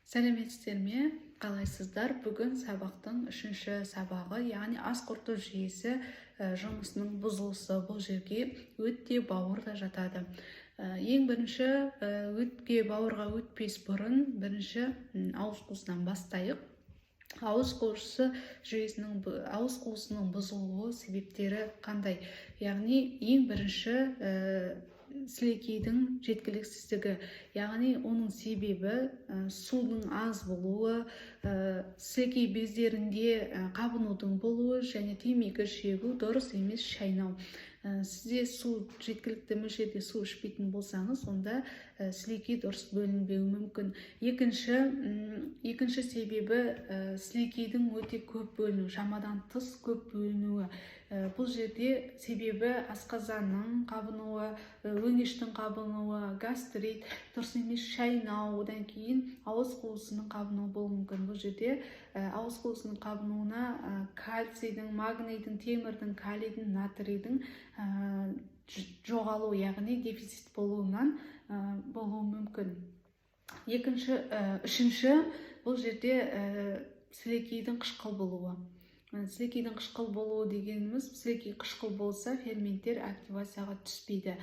Сәлеметсіздер ме? Қалайсыздар? Бүгін сабақтың үшінші сабағы, яғни ас қорыту жүйесі жұмысының бұзылысы. Бұл жерге өт те бауыр да жатады. Ең бірінші өтке бауырға өтпес бұрын бірінші ауыз қуысынан бастайық. Ауыз қуысының бұзылуы себептері қандай? Яғни ең бірінші сілекейдің жеткіліксіздігі, яғни оның себебі судың аз болуы, сілекей бездерінде қабынудың болуы және темекі шегу, дұрыс емес шайнау. Сізде жеткілікті мөлшерде су ішпейтін болсаңыз, онда сілекей дұрыс бөлінбеуі мүмкін. Екінші себебі сілекейдің өте көп бөліну, шамадан тыс көп бөлінуі. Бұл жерде себебі асқазанның қабынуы, өңештің қабынуы, гастрит, дұрыс емес шайнау, одан кейін ауыз қуысының қабынуы болуы мүмкін. Бұл жерде ауыз қуысының қабынуына кальцийдің, магнийдің, темірдің, калийдің, натрийдің жоғалу, яғни дефицит болуынан болуы мүмкін. Үшінші, бұл жерде сілекейдің қышқыл болуы. Сілекейдің қышқыл болуы дегеніміз, сілекей қышқыл болса, ферменттер активацияға түспейді.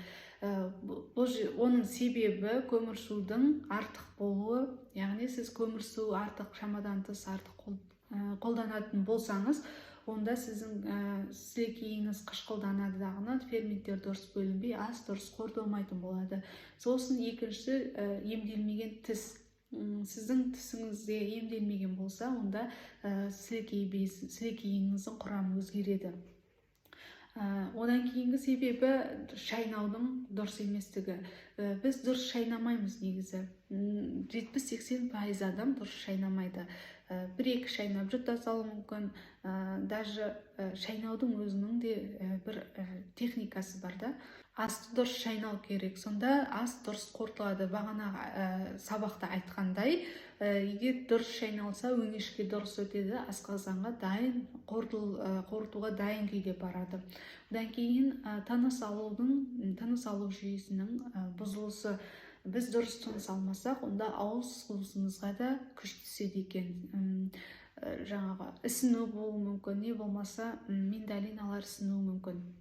Оның себебі көмірсудың артық болуы, яғни сіз көмірсу артық, шамадан тыс артық қолданатын болсаңыз, онда сіздің сілекейіңіз қышқылданады дағынан, ферменттер дұрыс бөлінбей, ас дұрыс қорытылмайтын болады. Сосын екіншісі емделмеген тіс. Сіздің тісіңізде емделмеген болса, онда сілекейіңіздің құрамы өзгереді. Одан кейінгі себебі шайнаудың дұрыс еместігі. Біз дұрыс шайнамаймыз негізі. 70-80% адам дұрыс шайнамайды. Бір-екі шайнап жұта салу мүмкін. Даже шайнаудың өзінің де бір техникасы бар да. Асты дұрыс шайнау керек, сонда ас дұрыс қорытылады. Бағана сабақта айтқандай, егер дұрыс шайналса, өңешке дұрыс өтеді, асқазанға дайын, қорытуға дайын күйде барады. Одан кейін тыныс алу жүйесінің бұзылысы. Біз дұрыс тыныс алмасақ, онда ауыз қуысымызға да күш түседі екен. Ісіну болуы мүмкін, не болмаса миндалиналар ісінуі мүмкін.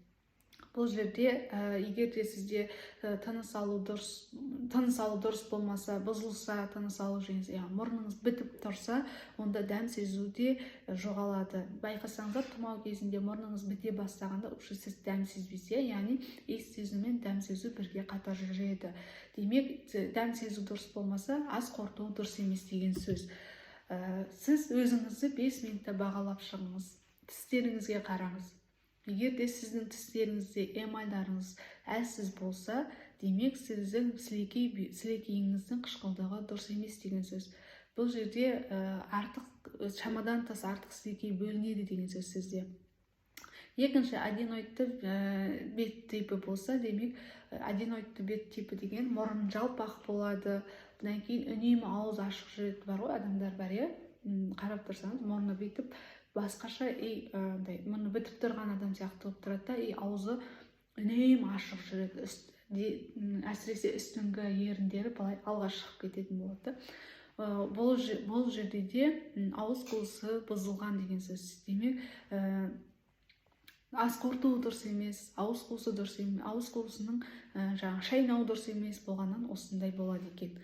Бұл жерде егер де сізде тыныс алу дұрыс болмаса, бұзылса, тыныс алу жүйесі, мұрныңыз бітіп тұрса, онда дәм сезу де жоғалады. Байқасаңыздар, тұмау кезінде мұрныңыз біте бастағанда, сіз дәм сезбейсіз, яғни иіс сезу мен дәм сезу бірге қатар жүреді. Демек, дәм сезу дұрыс болмаса, ас қорыту дұрыс емес деген сөз. Сіз өзіңізді 5 минутта бағалап шығыңыз, тістеріңізге қараңыз. Егер де сіздің тістеріңізде эмальдарыңыз әлсіз болса, демек сіздің сілекейіңіздің қышқылдығы дұрыс емес деген сөз. Бұл жерде шамадан тыс артық сілекей бөлінеді деген сөз сізде. Екінші, аденоидты бет типі болса, демек аденоидты бет типі деген мұрын жалпақ болады. Бұдан кейін үнемі ауыз ашық жүреді бар ғой, адамдар бар, қарап тұрсаңыз, мұрны бетіп, басқаша мұны бітіп тұрған адам сияқты болып тұрады да, аузы үнемі ашық жүреді, әсіресе үстіңгі еріндері былай алға шығып кететін болады. Бұл жерде де ауыз қуысы бұзылған деген сөз. Демек, ас қорыту дұрыс емес, ауыз қуысы дұрыс емес, ауыз қуысының шайнау дұрыс емес болғаннан осындай болады екен.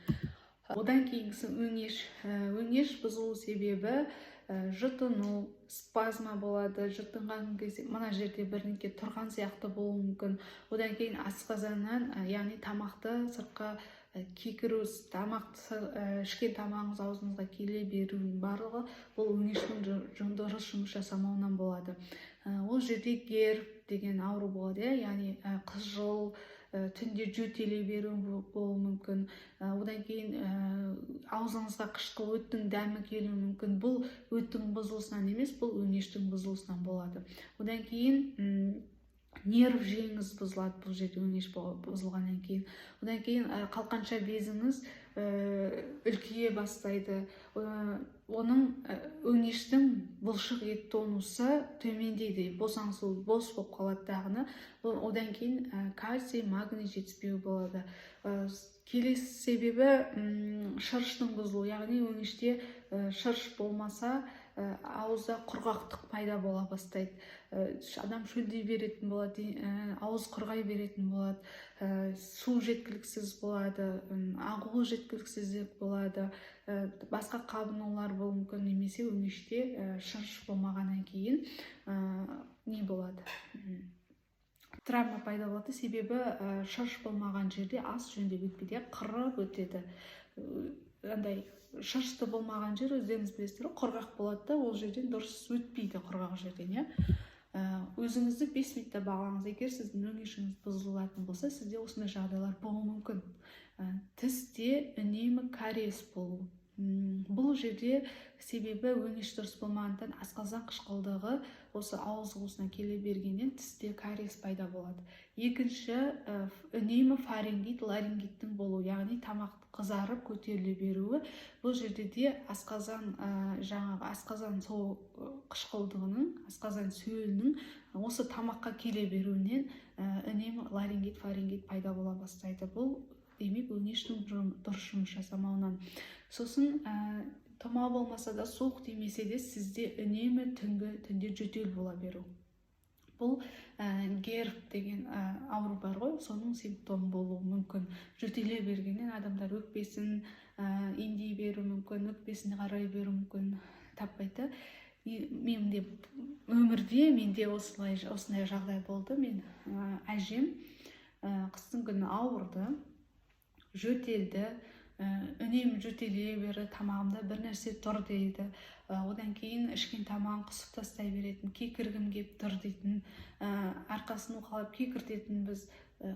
Одан кейінгісі өңеш бұзылу себебі жұтыну, спазма болады, жұтынған кезде мына жерде бірнеке тұрған сияқты болуы мүмкін. Одан кейін асқазаннан, яғни тамақты сыртқа кекіру, ішкен тамағыңыз аузыңызға келе беруінің барлығы бұл өңештің дұрыс жұмыс жасамауынан болады. Ол жерде герб деген ауру болады, яғни қызжыл, түнде жөтеле беру болуы мүмкін. Одан кейін аузыңызға қышқыл өттің дәмі келуі мүмкін. Бұл өттің бұзылысынан емес, бұл өңештің бұзылысынан болады. Одан кейін нерв жүйеңіз бұзылады, бұл жерде өңеш бұзылғаннан кейін. Одан кейін қалқанша безіңіз үлкейе бастайды. Оның өңештің бұлшық ет тонусы төмендейді, босаңсу бос болып қалады дағыны. Одан кейін кальций, магний жетіспеуі болады. Келесі себебі шырыштың бұзылуы, яғни өңеште шырыш болмаса ауызда құрғақтық пайда бола бастайды. Адам шөлдей беретін болады, ауыз құрғай беретін болады, су жеткіліксіз болады, ағу жеткіліксіздік болады, басқа қабынулар болуы мүмкін, немесе өңеште шырыш болмағаннан кейін не болады, травма пайда болады. Себебі шырыш болмаған жерде ас жөндеп өтпейді, қырып өтеді. Андай шырышты болмаған жер, өздеріңіз білесіздер, құрғақ болады да, ол жерден дұрыс өтпейді, құрғақ жерден. Өзіңізді 5 минутта бағалаңыз. Егер сіздің өңешіңіз бұзылатын болса, сізде осындай жағдайлар болуы мүмкін. Тісте үнемі кариес болу. Бұл жерде себебі өңеш дұрыс болмағандықтан асқазан қышқылдығы осы ауыз қуысына келе бергеннен тісте кариес пайда болады. Екінші, үнемі фарингит, ларингиттің болуы, яғни тамақ қызарып көтеріле беруі. Бұл жерде де асқазан сол қышқылдығының, асқазан сөлінің осы тамаққа келе беруінен үнемі ларингит, фарингит пайда бола бастайды. Бұл демек өңештің дұрыс жұмыс жасамауынан. Сосын тұмау болмаса да, суық тимесе де, сізде үнемі түнде жөтел бола беру. Бұл герб деген ауру бар ғой, соның симптомы болуы мүмкін. Жөтеле бергеннен адамдар өкпесін емдей беру мүмкін, өкпесіне қарай беру мүмкін, таппайды. Өмірде менде осындай жағдай болды. Мен әжем қыстың күні ауырды, жөтелді, үнемі жөтеле берді, тамағымда бір нәрсе тұр дейді. Одан кейін ішкен тамағын құсып тастай беретін, кекіргім кеп тұр дейтін, арқасын уқалап кекіртетін. Біз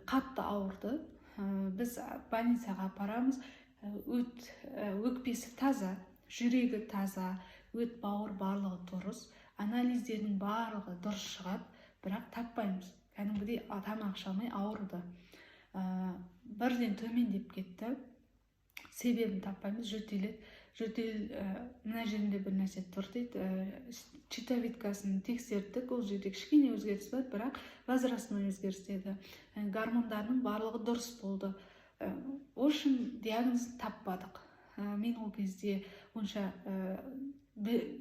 қатты ауырды. Біз больницаға апарамыз. Өкпесі таза, жүрегі таза, өт, бауыр барлығы дұрыс, анализдердің барлығы дұрыс шығады, бірақ таппаймыз. Кәдімгідей тамақ іше алмай ауырды. Бірден төмендеп кетті. Себебін таппаймыз, жөтеледі. Мына жерінде бір нәрсе тұр дейді. Щитовидкасын тексердік, ол жерде кішкене өзгеріс бар, бірақ возрастной өзгеріс деді. Гормондарының барлығы дұрыс болды. Үшін диагнозын таппадық. Мен ол кезде онша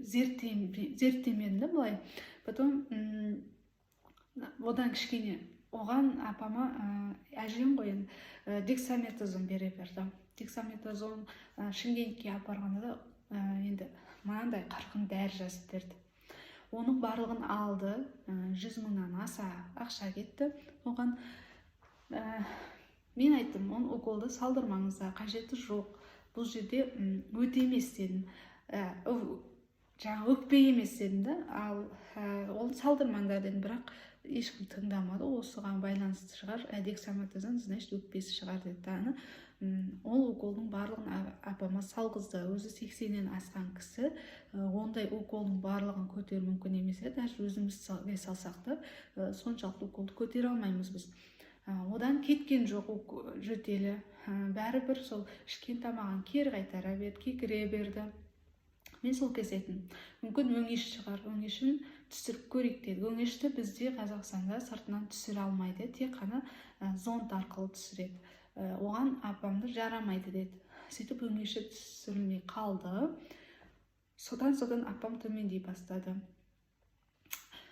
зерттемедім да былай. Потом одан кішкене оған апама әжем ғой дексаметазон бере берді. Дексаметазон Шымкентке апарғанда да енді мынандай 40 дәрі жазып берді. Оның барлығын алды, 100 мыңнан аса ақша кетті. Оған мен айттым, оны уколды салдырмаңыздар, қажеті жоқ. Бұл жерде өте емес дедім. Өкпе емес дедім да, ал оны салдырмаңдар дедім, бірақ ешкім тыңдамады. Осыған байланысты шығар, дексаметазон, значит, өкпесі шығар деді. Ол уколдың барлығын апама салғызды. Өзі 80-нен асқан кісі, ондай уколдың барлығын көтеру мүмкін емес еді. Даже өзіміз салсақ та соншалықты уколды көтере алмаймыз біз. Одан кеткен жоқ жөтелі. Бәрібір сол ішкен тамағын кері қайтара берді, кекіре берді. Мен сол кез айттым, мүмкін өңеш шығар, өңешін түсіріп көрейік деді. Өңешті бізде Қазақстанда сыртынан түсіре алмайды, тек қана зонд арқылы түсіреді. Оған апамды жарамайды деді. Сөйтіп өңеші түсірілмей қалды. Содан апам төмендей бастады.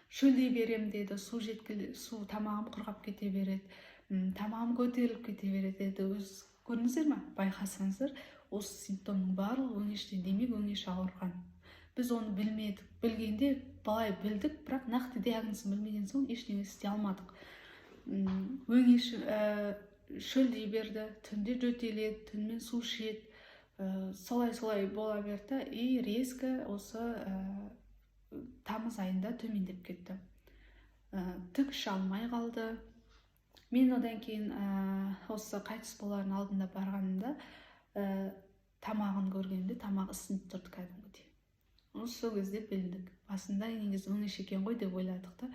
Шөлдей берем деді, су тамағым құрғап кете береді, тамағым көтеріліп кете береді деді. Өз көрдіңіздер ме? Байқасаңыздар, осы симптомның барлығы өңештен, демек өңеш ауырған. Біз оны білмедік. Білгенде былай білдік, бірақ нақты диагнозын білмеген соң ештеңе істей алмадық. Өңеш шөлдей берді, түнде жөтеледі, түнмен су ішеді, солай бола берді, и резко осы тамыз айында төмендеп кетті. Түк іше алмай қалды. Мен одан кейін осы қайтыс болардың алдында барғанымда тамағын көргенде тамағы ісініп тұрды кәдімгідей. Сол кезде білдік. Басында негізі өңеш екен ғой деп ойладық та.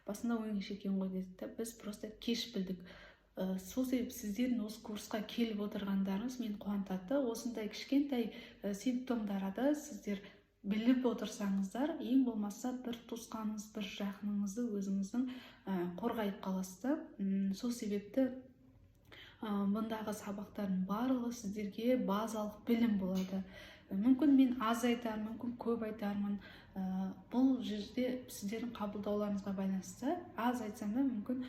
Басында өңеш екен ғой дедік. Біз просто кеш білдік. Сол себеп сіздердің осы курсқа келіп отырғандарыңыз мен қуантады. Осындай кішкентай симптомдарды сіздер біліп отырсаңыздар, ең болмаса бір туысқаныңыз, бір жақыныңызды өзіңіздің қорғайып қаласыздар. Сол себепті Бұндағы сабақтардың барлығы сіздерге базалық білім болады. Мүмкін мен аз айтармын, мүмкін көп айтармын. Бұл жерде сіздердің қабылдауларыңызға байланысты. Аз айтсам да мүмкін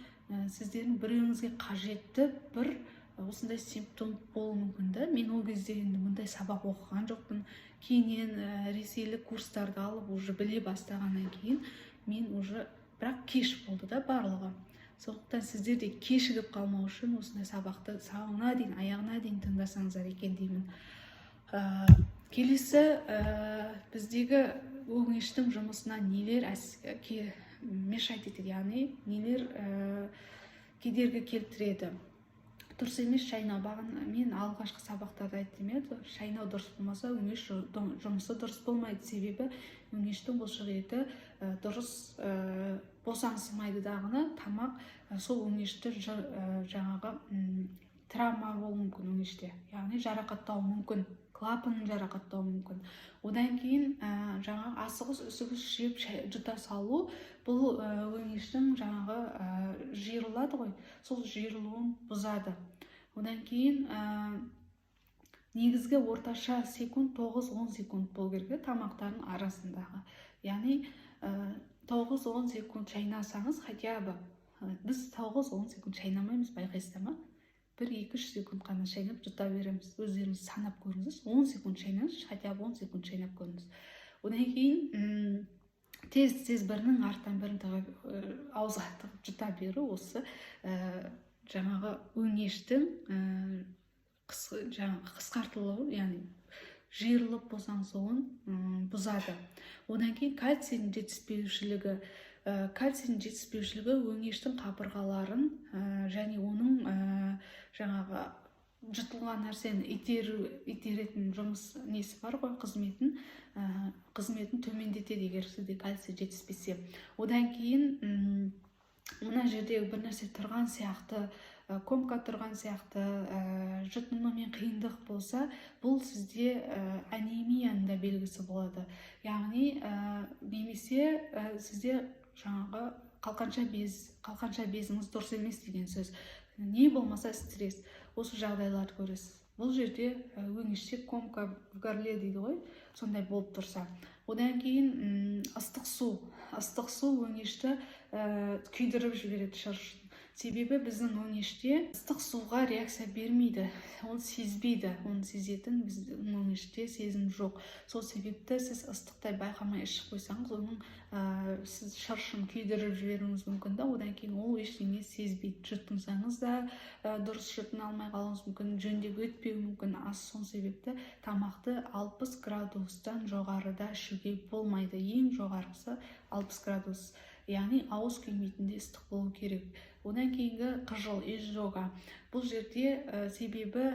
сіздердің біреуіңізге қажетті бір осындай симптом болуы мүмкін да. Мен ол кезде енді мұндай сабақ оқыған жоқпын. Кейіннен ресейлік курстарды алып уже біле бастағаннан кейін мен уже бірақ кеш болды да барлығы. Сондықтан сіздер де кешігіп қалмау үшін осындай сабақты соңына дейін, аяғына дейін тыңдасаңыздар екен деймін. Келесі біздегі өңештің жұмысына нелер мешать етеді, яғни нелер кедергі келтіреді. Дұрыс емес шайнау. Мен алғашқы сабақтарда айттым еді, шайнау дұрыс болмаса өңеш жұмысы дұрыс болмайды. Себебі өңештің бұлшық еті дұрыс босаңсымайды дағыны, тамақ сол өңешті жаңағы травма болуы мүмкін өңеште, яғни жарақаттауы мүмкін, клапанын жарақаттауы мүмкін. Одан кейін жаңағы асығыс үсігіс жеп жұта салу, бұл өңештің жаңағы жиырылады ғой, сол жиырылуын бұзады. Одан кейін негізгі орташа секунд 9-10 секунд болу керек тамақтардың арасындағы. Яғни 9-10 секунд шайнасаңыз, хотя бы біз 9-10 секунд шайнамаймыз, байқайсыздар ма? 1-2-3 секунд қана шайнап жұта береміз. Өздеріңіз санап көріңіз. 10 секунд шайнаңыз, хотя бы 10 секунд шайнап көріңіз. Одан кейін тез бірінің артынан бірін ауызға тығып жұта беру осы жаңағы өңештің қысқартылуы, яғни жиырылып босаңсуын бұзады. Одан кейін кальцийдің жетіспеушілігі. Кальцийдің жетіспеушілігі өңештің қабырғаларын және оның жаңағы жұтылған нәрсені итеретін жұмыс несі бар ғой, қызметін төмендетеді егер сізде кальций жетіспесе. Одан кейін мына жердегі бір нәрсе тұрған сияқты, комка тұрған сияқты, жұтынумен қиындық болса, бұл сізде анемияның да белгісі болады. Яғни немесе сізде жаңағы қалқанша безіңіз дұрыс емес деген сөз. Не болмаса стресс. Осы жағдайларды көресіз. Бұл жерде өңеште комка в горле дейді ғой, сондай болып тұрса. Одан кейін ыстық су өңешті күйдіріп жібереді шырышын. Себебі біздің өңеште ыстық суға реакция бермейді, оны сезбейді, оны сезетін біздің өңеште сезім жоқ. Сол себепті сіз ыстықтай байқамай ішіп қойсаңыз, оның сіз шырышын күйдіріп жіберуіңіз мүмкін да, одан кейін ол ештеңе сезбейді. Жұтынсаңыз да дұрыс жұтына алмай қалуыңыз мүмкін, жөндеп өтпеуі мүмкін. Сол себепті тамақты 60 градустан жоғарыда ішуге болмайды. Ең жоғарғысы 60 градус. Яғни ауыз күймейтінде ыстық болу керек. Одан кейінгі қыжыл, изжога. Бұл жерде себебі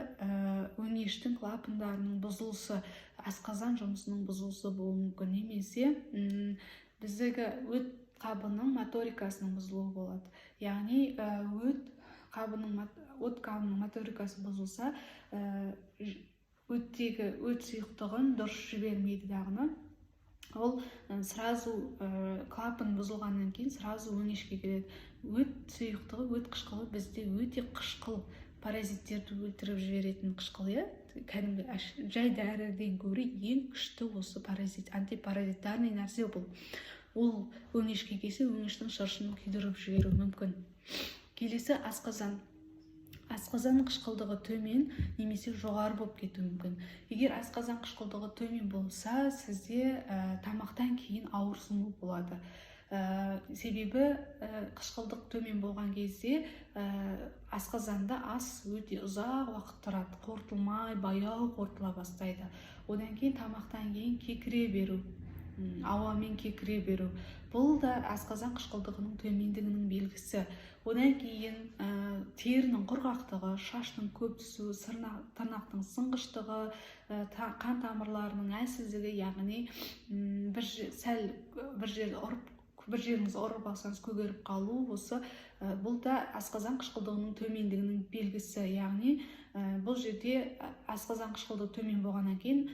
өңештің клапандарының бұзылысы, асқазан жұмысының бұзылысы болуы мүмкін, немесе біздегі өт қабының моторикасының бұзылуы болады. Яғни өт қабының моторикасы бұзылса, өттегі өт сұйықтығын дұрыс жібермейді дағыны. Ол сразу клапан бұзылғаннан кейін сразу өңешке келеді. Өт сұйықтығы, өт қышқылы бізде өте қышқыл, паразиттерді өлтіріп жіберетін қышқыл, кәдімгі жай дәріден гөрі ең күшті осы антипаразитарный нәрсе бұл. Ол өңешке келсе, өңештің шырышын күйдіріп жіберуі мүмкін. Келесі асқазан. Асқазан қышқылдығы төмен немесе жоғары болып кетуі мүмкін. Егер асқазан қышқылдығы төмен болса, сізде тамақтан кейін ауырсыну болады. Себебі қышқылдық төмен болған кезде асқазанда ас өте ұзақ уақыт тұрады, қорытылмай, баяу қорытыла бастайды. Одан кейін тамақтан кейін кекіре беру, ауамен кекіре беру. Бұл да асқазан қышқылдығының төмендігінің белгісі. Одан кейін терінің құрғақтығы, шаштың көп түсуі, тырнақтың сынғыштығы, қан тамырларының әлсіздігі, яғни бір жеріңіз ұрып алсаңыз көгеріп қалу, бұл да асқазан қышқылдығының төмендігінің белгісі. Яғни бұл жерде асқазан қышқылды төмен болғаннан кейін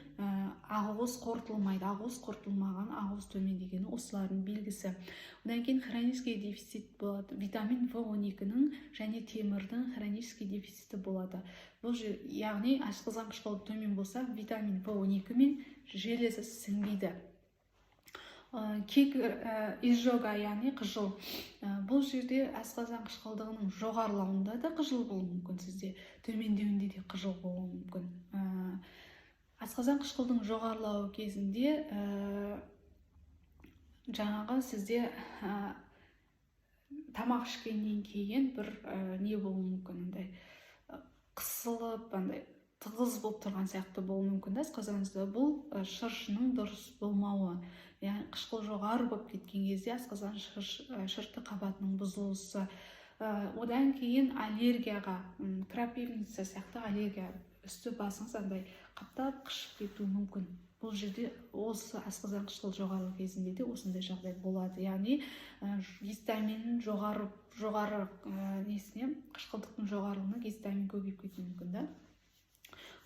ақуыз қорытылмайды. Ақуыз қорытылмаған, ақуыз төмен дегені осылардың белгісі. Одан кейін хронический дефицит болады. Витамин В12-нің және темірдің хронический дефициті болады. Бұл яғни асқазан қышқылды төмен болса, витамин В12 мен железі сіңбейді. Кегір изжога, яғни қыжыл. Бұл жерде асқазан қышқылдығының жоғарылауында да қыжыл болуы мүмкін, сізде төмендеуінде де қыжыл болуы мүмкін. Асқазан қышқылдың жоғарылауы кезінде жаңағы сізде тамақ ішкеннен кейін бір не болуы мүмкін, қысылып, тығыз болып тұрған сияқты болуы мүмкін. Асқазаныңызда бұл шырышының дұрыс болмауы, яғни қышқыл жоғары болып кеткен кезде асқазан шырты қабатының бұзылысы. Одан кейін аллергияға, крапивница сияқты аллергия, үсті басыңыз қаптап қышып кетуі мүмкін. Бұл жерде осы асқазан қышқыл жоғары кезінде де осындай жағдай болады. Яғни гистаминнің жоғары несіне, қышқылдықтың жоғарылығына гистамин көбейіп кетуі мүмкін.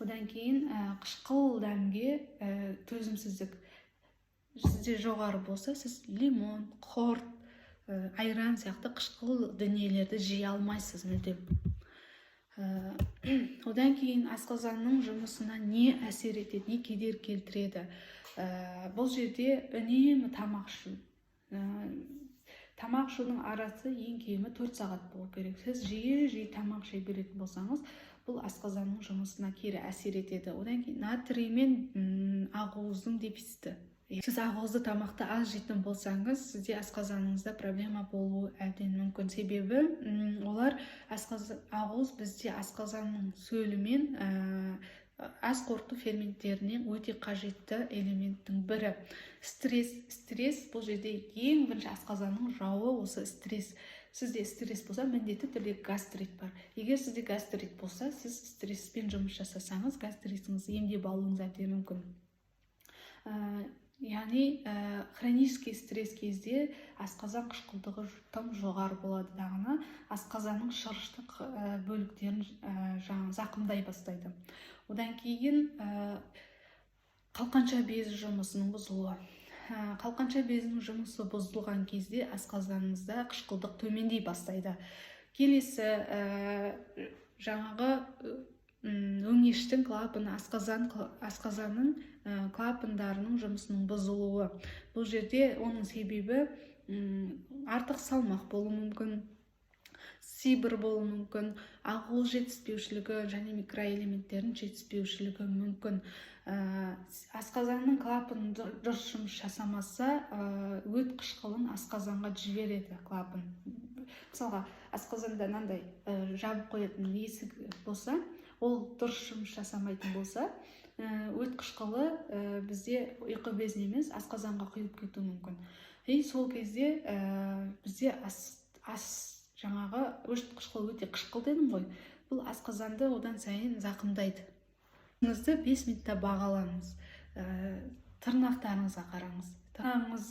Одан кейін қышқыл дәмге төзімсіздік сізде жоғары болса, сіз лимон, құрт, айран сияқты қышқыл дүниелерді жей алмайсыз мүлдем. Одан кейін асқазанның жұмысына не әсер етеді, не кедергі келтіреді? Бұл жерде үнемі тамақ ішу. Тамақ ішудің арасы ең кемі 4 сағат болу керек. Сіз жиі тамақ жей беретін болсаңыз, бұл асқазанның жұмысына кері әсер етеді. Одан кейін натрий мен ақуыздың дефициті. Сіз ақуызды тамақты аз жейтін болсаңыз, сізде асқазаныңызда проблема болуы әбден мүмкін. Себебі олар ақуыз бізде асқазанның сөлімен ас қорыту ферменттеріне өте қажетті элементтің бірі. Стресс бұл жерде ең бірінші асқазанның жауы осы стресс. Сізде стресс болса, міндетті түрде гастрит бар. Егер сізде гастрит болса, сіз стресспен жұмыс жасасаңыз, гастритіңізді емдеп алуыңыз әбден мүмкін. Яғни хронический стресс кезде асқазан қышқылдығы тым жоғары болады, дағыны асқазанның шырыштық бөліктерін зақымдай бастайды. Одан кейін қалқанша безі жұмысының бұзылуы. Қалқанша безінің жұмысы бұзылған кезде асқазаныңызда қышқылдық төмендей бастайды. Келесі жаңағы өңештің клапаны, асқазанның клапандарының жұмысының бұзылуы. Бұл жерде оның себебі артық салмақ болуы мүмкін, сибір болуы мүмкін, ақуыз жетіспеушілігі және микроэлементтердің жетіспеушілігі мүмкін. Асқазанның клапаны дұрыс жұмыс жасамаса, өт қышқылын асқазанға жібереді клапан. Мысалға, асқазанда мынандай жабып қоятын есік болса, ол дұрыс жұмыс жасамайтын болса, өт қышқылы бізде ұйқы безіне емес, асқазанға құйылып кетуі мүмкін. Сол кезде бізде жаңағы өт қышқылы өте қышқыл дедім ғой, бұл асқазанды одан сайын зақымдайды. 5 минутта бағалаңыз, тырнақтарыңызға қараңыз. Тырнағыңыз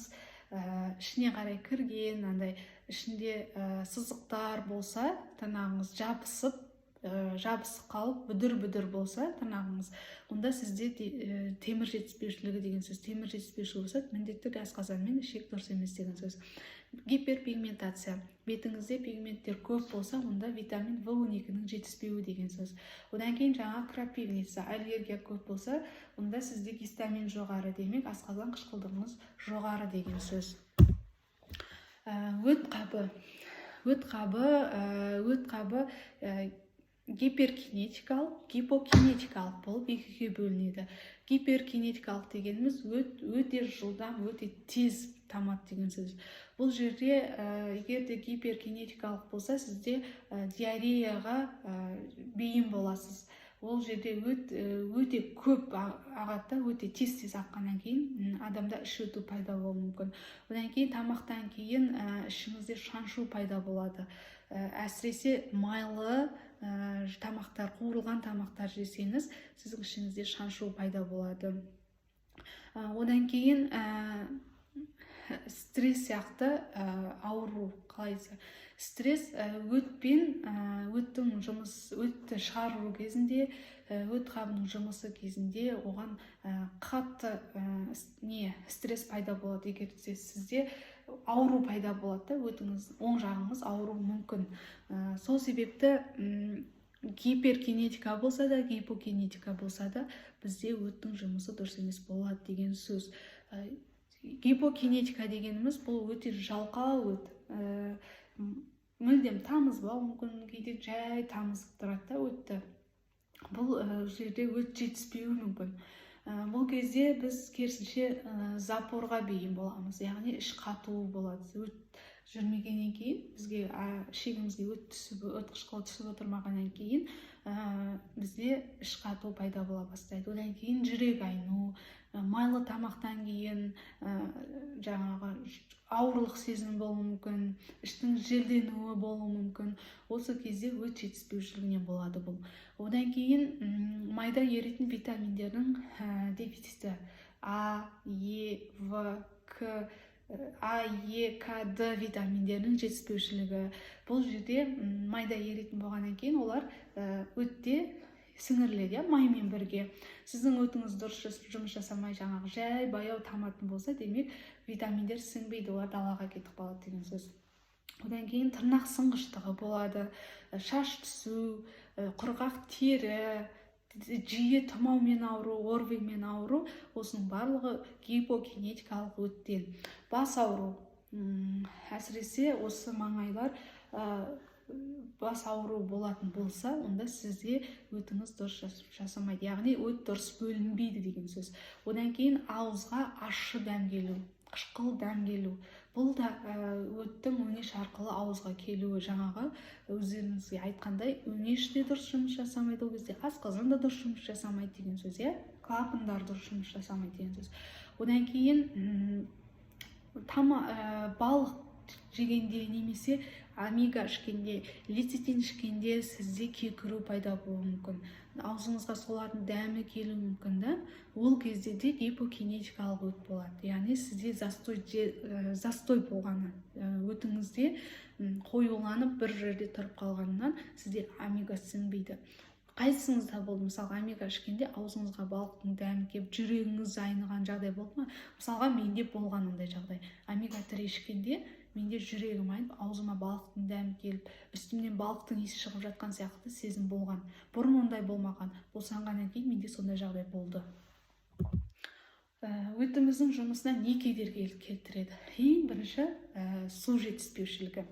ішіне қарай кірген, ішінде сызықтар болса, тырнағыңыз жабысып қалып, бүдір болса тырнағыңыз, онда сізде темір жетіспеушілігі деген сөз. Темір жетіспеушілігі болса, міндетті асқазанмен ішек дұрыс емес деген сөз. Гиперпигментация. Бетіңізде пигменттер көп болса, онда витамин В12-нің жетіспеуі деген сөз. Одан кейін жаңа крапивница, аллергия көп болса, онда сізде гистамин жоғары, демек асқазан қышқылдығыңыз жоғары деген сөз. Өт қабы гиперкинетикалық, гипокинетикалық болып екіге бөлінеді. Гиперкинетикалық дегеніміз өте жылдам, өте тез тамады деген сөз. Бұл жерде егер де гиперкинетикалық болса, сізде диареяға бейім боласыз. Ол жерде өте көп ағатта, өте тез аққаннан кейін адамда іш өту пайда болуы мүмкін. Одан кейін тамақтан кейін ішіңізде шаншу пайда болады. Әсіресе майлы тамақтар, қуырылған тамақтар жесеңіз, сіздің ішіңізде шаншу пайда болады. Одан кейін стресс сияқты ауру, қалай десем, стресс өтті шығару кезінде, өт қабының жұмысы кезінде оған қатты стресс пайда болады. Егер сізде ауру пайда болады, өтіңіз оң жағыңыз ауыру мүмкін. Сол себепті гиперкинетика болса да, гипокинетика болса да, бізде өттің жұмысы дұрыс емес болады деген сөз. Гипокинетика дегеніміз бұл өте жалқау өт. Мүлдем тамызбау мүмкін, кейде жай тамызып тұрады өтті. Бұл жерде өт жетіспеуі мүмкін. Бұл кезде біз керісінше запорға бейім боламыз, яғни іш қатуы болады. Өт жүрмегеннен кейін, бізге ішегімізге өт қышқылы түсіп отырмағаннан кейін бізде іш қату пайда бола бастайды. Одан кейін жүрек айну, майлы тамақтан кейін жаңағы ауырлық сезім болуы мүмкін, іштің желденуі болуы мүмкін. Осы кезде өт жетіспеушілігінен болады бұл. Одан кейін майда еритін витаминдердің дефициті А, Е, В, К, А, Е, К, Д витаминдерінің жетіспеушілігі. Бұл жерде майда еритін болғаннан кейін олар өтте сіңіріледі, маймен бірге. Сіздің өтіңіз дұрыс жұмыс жасамай, жаңағы жай баяу таматын болса, демек витаминдер сіңбейді, олар далаға кетіп қалады деген сөз. Одан кейін тырнақ сынғыштығы болады, шаш түсу, құрғақ тері, жиі тұмаумен ауыру, орвимен ауыру, осының барлығы гипокинетикалық өттен. Бас ауыру, әсіресе осы маңайлар бас ауыру болатын болса, онда сізде өтіңіз дұрыс жасамайды, яғни өт дұрыс бөлінбейді деген сөз. Одан кейін ауызға ащы дәм келу, қышқыл дәм келу. Бұл да өттің өңеш арқылы ауызға келуі. Жаңағы өздеріңізге айтқандай, өңеш те дұрыс жұмыс жасамайды, ол кезде асқазан да дұрыс жұмыс жасамайды деген сөз, клапандар дұрыс жұмыс жасамайды деген сөз. Одан кейін балық жегенде немесе омега ішкенде, лецитин ішкенде сізде кекіру пайда болуы мүмкін. Аузыңызға солардың дәмі келуі мүмкін, да? Ол кезде де гипокинетикалық өт болады. Яғни сізде застой болғаны, өтіңізде қоюланып бір жерде тұрып қалғанынан сізде омега сіңбейді. Қайсыңызда болды? Мысалға, омега ішкенде аузыңызға балықтың дәмі келіп, жүрегіңіз айныған жағдай болды ма? Мысалға, менде болған ондай жағдай. Омега 3 ішкенде менде жүрегім айнып, аузыма балықтың дәмі келіп, үстімнен балықтың иісі шығып жатқан сияқты сезім болған. Бұрын ондай болмаған. Босанғаннан кейін менде сондай жағдай болды. Өтіміздің жұмысына не кедергі келтіреді? Ең бірінші су жетіспеушілігі.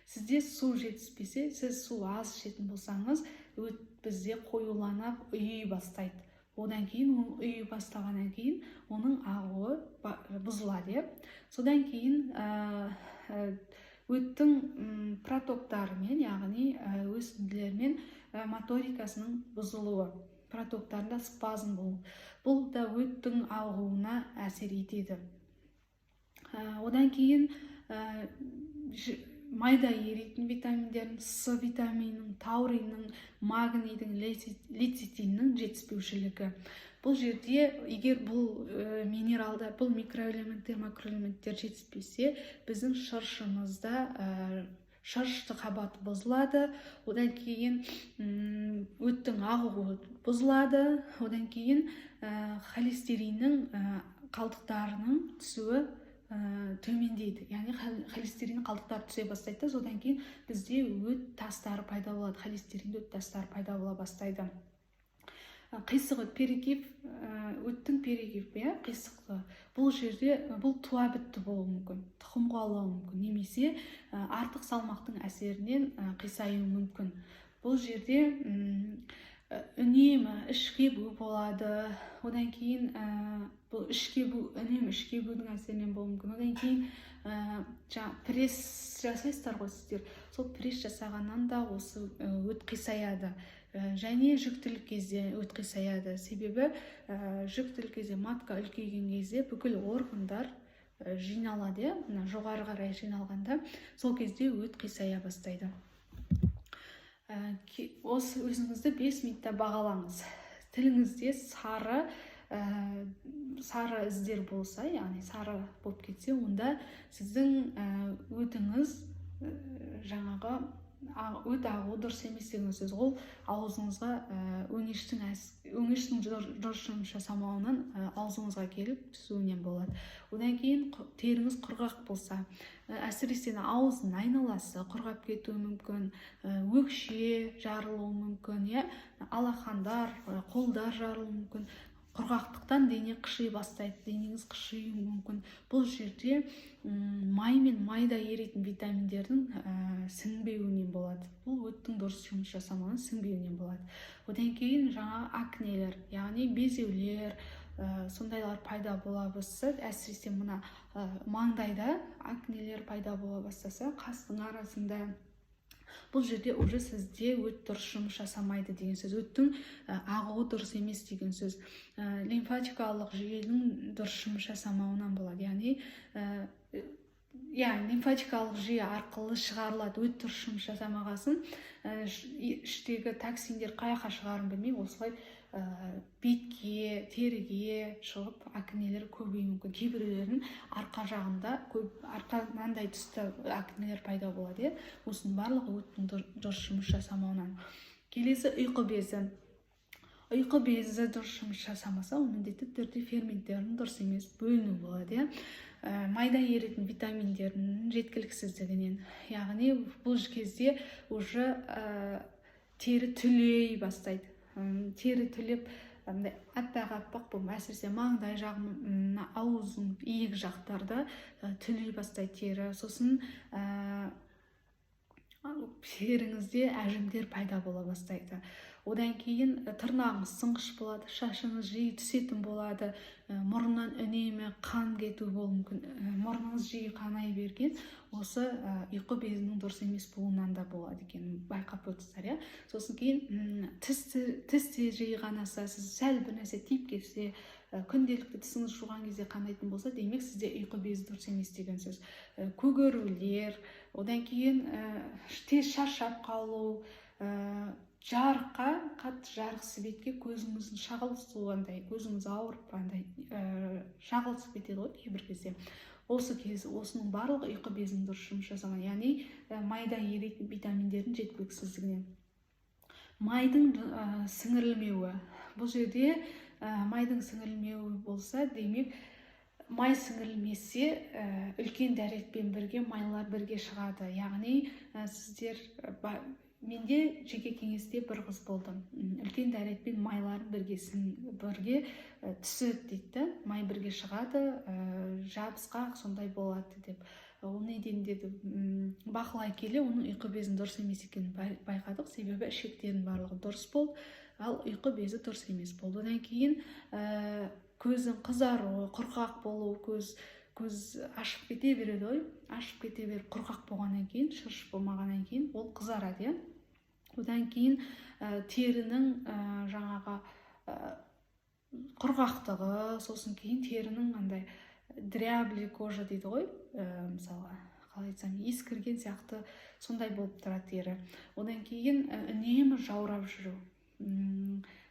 Сізде су жетіспесе, сіз су аз ішетін болсаңыз, өт бізде қоюланып үйі бастайды. Одан кейін үйі бастағаннан кейін оның ағуы бұзылады. Содан кейін өттің протоктарымен, яғни өсінділермен моторикасының бұзылуы, протоктарында спазм болу. Бұл да өттің ағуына әсер етеді. Одан кейін майда еритін витаминдердің, С витаминінің, тауриннің, магнийдің, лецитиннің жетіспеушілігі. Бұл жерде, егер бұл минералдар, бұл микроэлементтер, макроэлементтер жетіспесе, біздің шыршымызда шырышты қабаты бұзылады, одан кейін өттің ағуы бұзылады, одан кейін холестериннің қалдықтарының түсуі төмендейді. Яғни холестерин қалдықтары түсе бастайды, содан кейін бізде өт тастары пайда болады, холестеринді өт тастары пайда бола бастайды. Қисық өт, перигиф, өттің перигиф, қисық. Бұл жерде бұл туа бітті болуы мүмкін, тұқым қуалауы мүмкін, немесе артық салмақтың әсерінен қисаюы мүмкін. Бұл жерде үнемі ішке бу болады, одан кейін бұл үнемі ішке будің әсерінен болуы мүмкін. Одан кейін пресс жасайсыздар ғой сіздер, сол пресс жасағаннан да осы өт қисаяды. Және жүктілік кезде өт қисаяды. Себебі жүктілік кезде, матка үлкейген кезде бүкіл органдар жиналады, жоғары қарай жиналғанда, сол кезде өт қисая бастайды. Осы өзіңізді 5 минутта бағалаңыз. Тіліңізде сары іздер болса, яғни сары болып кетсе, онда сіздің өтіңіз жаңағы өт ағуы дұрыс емес деген сөз. Ол аузыңызға өңештің дұрыс жұмыс жасамауынан аузыңызға келіп түсуінен болады. Одан кейін теріңіз құрғақ болса, әсіресе аузының айналасы құрғап кетуі мүмкін, өкше жарылуы мүмкін, алақандар, қолдар жарылуы мүмкін. Құрғақтықтан дене қыши бастайды, денеңіз қышиы мүмкін. Бұл жерде май мен майда еритін витаминдердің сіңбеуінен болады. Бұл өттің дұрыс жұмыс жасамауынан сіңбеуінен болады. Одан кейін жаңа акнелер, яғни безеулер, сондайлар пайда бола бастаса, әсіресе мына маңдайда акнелер пайда бола бастаса, қастың арасында, бұл жерде уже сізде өт дұрыс жұмыс жасамайды деген сөз. Өттің ағуы дұрыс емес деген сөз. Лимфатикалық жүйенің дұрыс жұмыс жасамауынан болады. Яғни лимфатикалық жүйе арқылы шығарылады өт дұрыс жұмыс жасамағасын, іштегі токсиндер қаяққа шығарын білмей, осылай бетке, теріге шығып акнелер көбеюі мүмкін. Кейбіреулердің арқа жағында арқа маңдай тұста акнелер пайда болады. Осының барлығы өттің дұрыс жұмыс жасамауынан. Келесі ұйқы безі. Ұйқы безі дұрыс жұмыс жасамаса, ол міндетті түрде ферменттердің дұрыс емес бөліну болады. Майда еритін витаминдердің жеткіліксіздігінен. Яғни бұл кезде уже тері түлей бастайды. Тері түлеп, аппақ болып, әсіресе маңдай жағын, аузың, иек жақтарда түлей бастайды тері. Сосын теріңізде әжімдер пайда бола бастайды. Одан кейін тырнағыңыз сынғыш болады, шашыңыз жиі түсетін болады, мұрыннан үнемі қан кету болуы мүмкін. Мұрныңыз жиі қанай берген, осы ұйқы безінің дұрыс емес болуынан да болады екен, байқап өтсіздер. Сосын кейін тіс те жиі қанаса, сіз сәл бір нәрсе тиіп кетсе, күнделікті тісіңіз жуған кезде қанайтын болса, демек сізде ұйқы безі дұрыс емес деген сөз. Көгерулер, одан кейін тез шаршап қалу, жарыққа, қатты жарықсыз бетке көзіңіздің шағылысуындай, көзіңіз ауырып шағылысып кетеді ғой кейбір кезде. Осының барлығы ұйқы безінің дұрыс жұмыс жасамауы, яғни майда еритін витаминдердің жеткіліксіздігінен. Майдың сіңірілмеуі. Бұл жерде майдың сіңірілмеуі болса, демек май сіңірілмесе, үлкен дәретпен бірге майлар бірге шығады. Яғни сіздер менде жеке кеңесте бір қыз болды. Үлкен дәретпен майларын бірге түседі дейді. Май бірге шығады, жабысқақ сондай болады деп. Ол неден деді, бақылай келе оның ұйқы безінің дұрыс емес екенін байқадық. Себебі ішектерінің барлығы дұрыс болды, ал ұйқы безі дұрыс емес болды. Одан кейін көздің қызаруы, құрғақ болу, көз ашып кете береді ғой. Ашып кете беріп, құрғақ болғаннан кейін, шыршып болмағаннан кейін ол қызарады. Одан кейін терінің жаңағы құрғақтығы, сосын кейін терінің андай дряблый кожа дейді ғой, мысалға, қалай айтсам, ескірген сияқты сондай болып тұрады тері. Одан кейін үнемі жаурап жүру,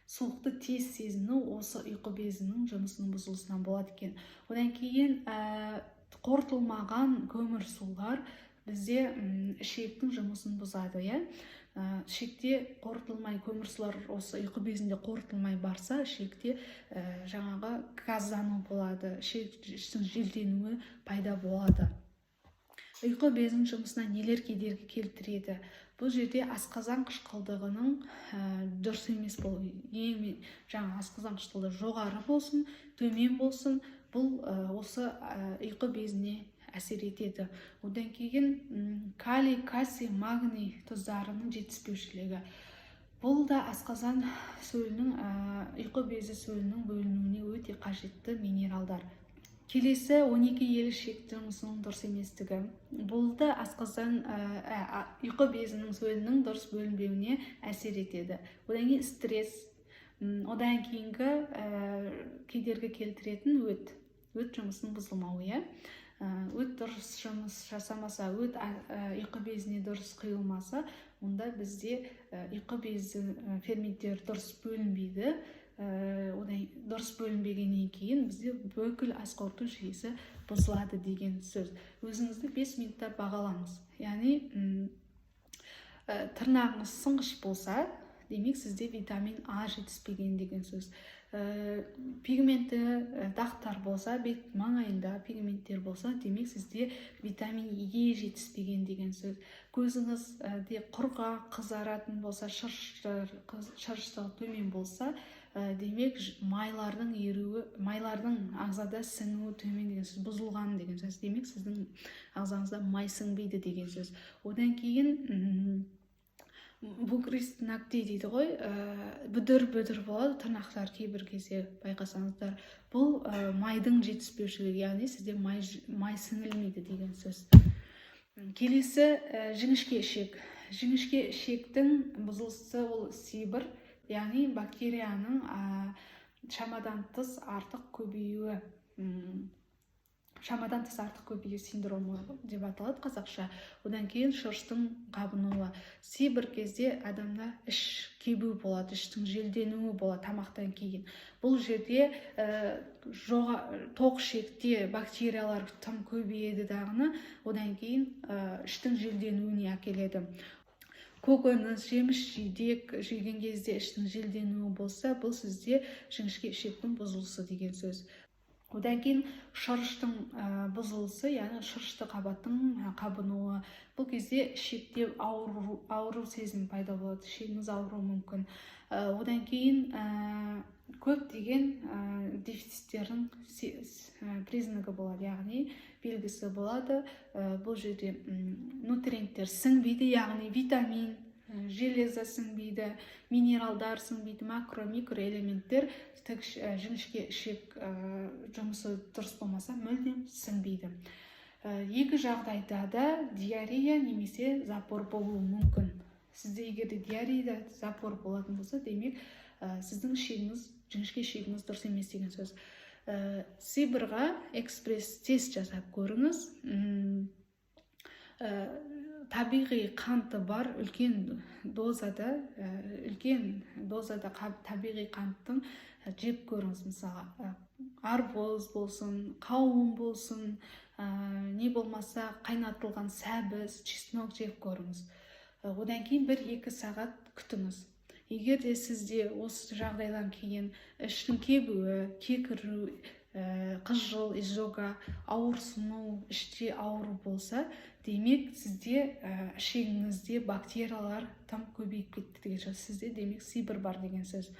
суықты тез сезіну осы ұйқы безінің жұмысының бұзылысынан болады екен. Одан кейін қорытылмаған көмір сулар бізде ішектің жұмысын бұзады. Ішекте қорытылмай көмірсулар осы ұйқы безінде қорытылмай барса, ішекте жаңағы газдану болады, іштің желденуі пайда болады. Ұйқы безінің жұмысына нелер кедергі келтіреді? Бұл жерде асқазан қышқылдығының дұрыс емес болуы. Жаңа асқазан қышқылдығы жоғары болсын, төмен болсын, бұл осы ұйқы безіне әсер етеді. Одан кейін калий, кальций, магний тұздарының жетіспеушілігі. Бұл да асқазан сөлінің, ұйқы безі сөлінің бөлінуіне өте қажетті минералдар. Келесі 12 елі ішек жұмысының дұрыс еместігі. Бұл да асқазан ұйқы безінің сөлінің дұрыс бөлінбеуіне әсер етеді. Одан кейін стресс, одан кейінгі кедергі келтіретін өт жұмысының бұзылмауы. Өт дұрыс жұмыс жасамаса, ұйқы безіне дұрыс құйылмаса, онда бізде ұйқы безі ферменттер дұрыс бөлінбейді. одан дұрыс бөлінбегеннен кейін бізде бүкіл ас қорыту жүйесі бұзылады деген сөз. Өзіңізді 5 минутта бағалаңыз. Яғни тырнағыңыз сынғыш болса, демек сізде витамин А жетіспеген деген сөз. Пигменті дақтар болса, бет маңайында пигменттер болса, демек сізде витамин Е жетіспеген деген сөз. Көзіңізде құрғақ қызаратын болса, шырыштығы төмен болса, демек майлардың еруі, майлардың ағзада сіңуі төмен деген сөз, бұзылған деген сөз. Демек сіздің ағзаңызда май сіңбейді деген сөз. Одан кейін бугрист ногти дейді ғой, бүдір-бүдір болады тырнақтар кейбір кезде байқасаңыздар. Бұл майдың жетіспеушілігі, яғни сізде май сіңілмейді деген сөз. Келесі жіңішке ішек. Жіңішке ішектің бұзылысы ол сибір, яғни бактерияның шамадан тыс артық көбеюі. Шамадан тыс артық көбею синдромы деп аталады қазақша. Одан кейін шырыштың қабынуы. Бір кезде адамда іш кебу болады, іштің желденуі болады тамақтан кейін. Бұл жерде тоқ ішекте бактериялар тым көбейеді дағыны, одан кейін іштің желденуіне әкеледі. Көкөніс, жеміс жидек жеген кезде іштің желденуі болса, бұл сізде жіңішке ішектің бұзылысы деген сөз. Одан кейін шырыштың бұзылысы, яғни шырышты қабаттың қабынуы. Бұл кезде ішекте ауыру сезім пайда болады, ішегіңіз ауыруы мүмкін. Одан кейін көптеген дефициттердің признагы болады, яғни белгісі болады. Бұл жерде нутриенттер сіңбейді, яғни витамин, железа сіңбейді, минералдар сіңбейді, макро-микроэлементтер жіңішке ішек жұмысы дұрыс болмаса мүлдем сіңбейді. Екі жағдайда да диарея немесе запор болуы мүмкін. Сізде егер де диарея запор болатын болса, демек сіздің ішегіңіз, жіңішке ішегіңіз дұрыс емес деген сөз. Сибырға экспресс тест жасап көріңіз. Табиғи қанты бар үлкен дозада табиғи қанттың жеп көріңіз. Мысалы, арбуз болсын, қауын болсын, не болмаса қайнатылған сәбіз, чеснок жеп көріңіз. Одан кейін 1-2 сағат күтіңіз. Егер де сізде осы жағдайдан кейін іштің кебуі, кекіру, қызжыл, изжога, ауырсыну, іште ауыру болса, демек сізде ішегіңізде бактериялар тым көбейіп кетті деген сөз. Сізде демек сибір бар деген сөз.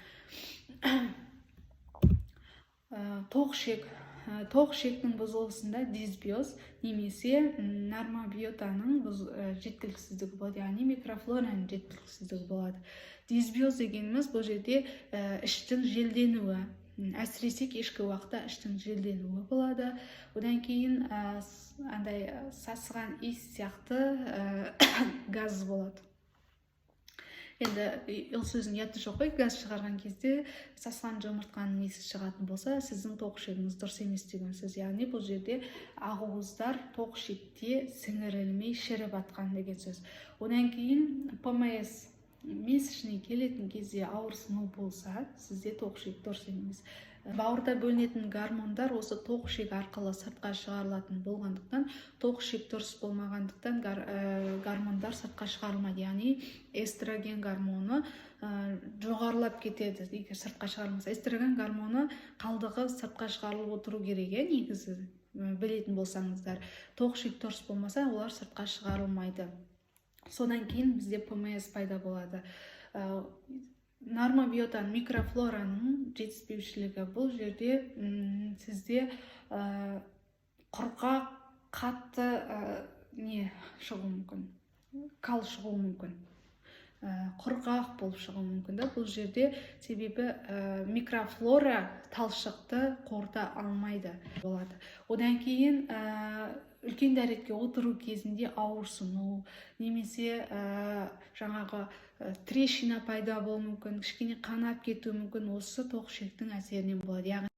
Тоқ ішектің бұзылысында дисбиоз немесе нормобиотаның жеткіліксіздігі болады, яғни микрофлораның жеткіліксіздігі болады. Дисбиоз дегеніміз бұл жерде іштің желденуі, әсіресе кешкі уақытта іштің желденуі болады. Одан кейін сасыған иіс сияқты газ болады. Енді ол сөздің ұяты жоқ қой, газ шығарған кезде сасыған жұмыртқаның иісі шығатын болса, сіздің тоқ ішегіңіз дұрыс емес деген сөз. Яғни бұл жерде ақуыздар тоқ ішекте сіңірілмей шіріп атқан деген сөз. Одан кейін ПМС месячный келетін кезде ауырсыну болса, сізде тоқ ішек дұрыс емес. Бауырда бөлінетін гормондар осы тоқ ішек арқылы сыртқа шығарылатын болғандықтан, тоқ ішек дұрыс болмағандықтан гормондар сыртқа шығарылмайды. Яғни эстроген гормоны жоғарылап кетеді, егер сыртқа шығарылмаса. Эстроген гормоны қалдығы сыртқа шығарылып отыру керек, негізі білетін болсаңыздар. Тоқ ішек дұрыс болмаса, олар сыртқа шығарылмайды. Содан кейін бізде ПМС пайда болады. Нормобиотаның, микрофлораның жетіспеушілігі. Бұл жерде сізде құрғақ, қатты шығуы мүмкін, кал шығуы мүмкін, құрғақ болып шығуы мүмкін. Бұл жерде себебі микрофлора талшықты қорыта алмайды болады. Одан кейін үлкен дәретке отыру кезінде ауырсыну, немесе жаңағы трещина пайда болуы мүмкін, кішкене қанап кетуі мүмкін, осы тоқ ішектің әсерінен болады.